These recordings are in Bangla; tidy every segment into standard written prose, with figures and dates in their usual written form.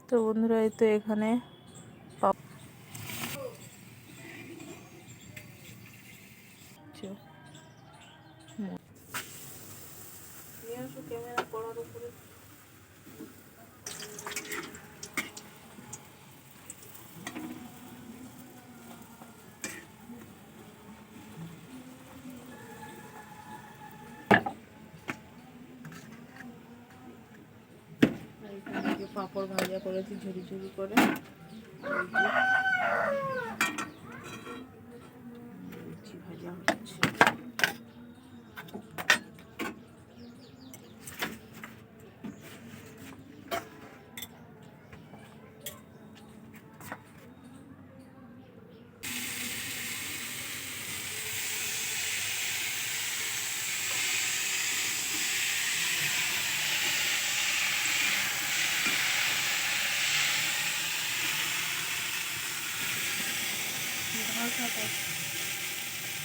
তো বন্ধুরা এই তো এখানে ক্যামেরা পড়ার উপরে পাঁপড় ভাজা করেছি ঝুরি ঝুরি করে। ভাজা হচ্ছে।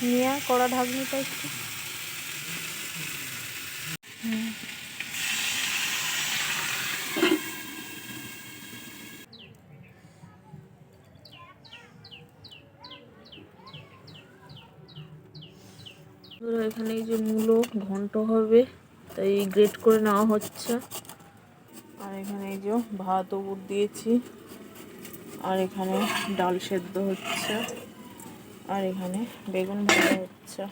নিয়ে কড়া ঢাকনিটা একটু এখানে এই যে মূলো ঘন্ট হবে তাই গ্রেট করে নেওয়া হচ্ছে। আর এখানে এই যে ভাত উপর দিয়েছি, আর এখানে ডাল সেদ্ধ হচ্ছে, আর এখানে বেগুন ভাজা হচ্ছে।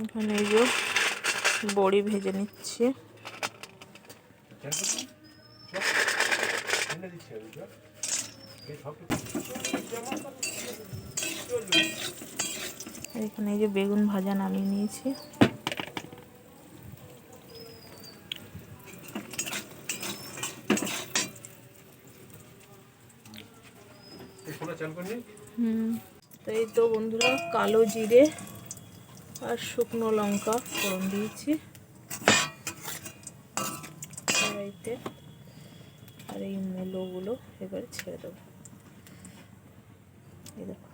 এখানে এই যে বড়ি ভেজে নিচ্ছি। এখানে এই যে বেগুন ভাজা নামিয়ে নিয়েছি। তো এই তো বন্ধুরা কালো জিরে আর শুকনো লঙ্কা ফোড়ন দিয়েছি কড়াইতে। আর এই মূলোগুলো এবারে ছেড়ে দেবো। এই দেখো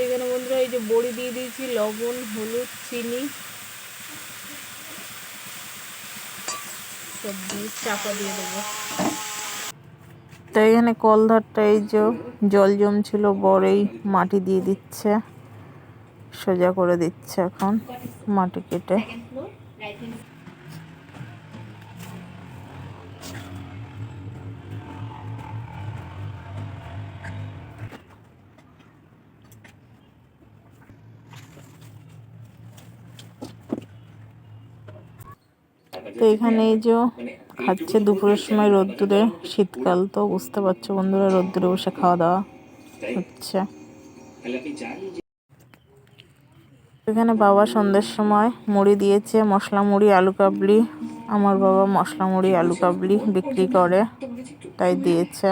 এখানে বন্ধুরা এই যে বড়ি দিয়ে দিয়েছি, লবণ হলুদ চিনি সব দিয়ে চাপা দিয়ে দেবো। তো এখানে কলধারটা এই যে জল জমছিল, বড়ই মাটি দিয়ে দিচ্ছে, সোজা করে দিচ্ছে এখন মাটি কেটে। তো এখানে এই যে খাচ্ছে দুপুরের সময় রোদ্দুরে, শীতকাল তো বুঝতে পারছো বন্ধুরা, রোদ্দুরে বসে খাওয়া দাওয়া হচ্ছে। এখানে বাবা সন্ধ্যের সময় মুড়ি দিয়েছে, মশলা মুড়ি আলু কাবলি। আমার বাবা মশলা মুড়ি আলু কাবলি বিক্রি করে তাই দিয়েছে।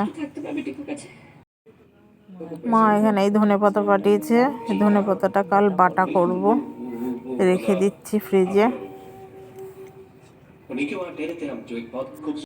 মা এখানে এই ধনেপাতা পাঠিয়েছে, ধনেপাতাটা কাল বাটা করব, রেখে দিচ্ছি ফ্রিজে।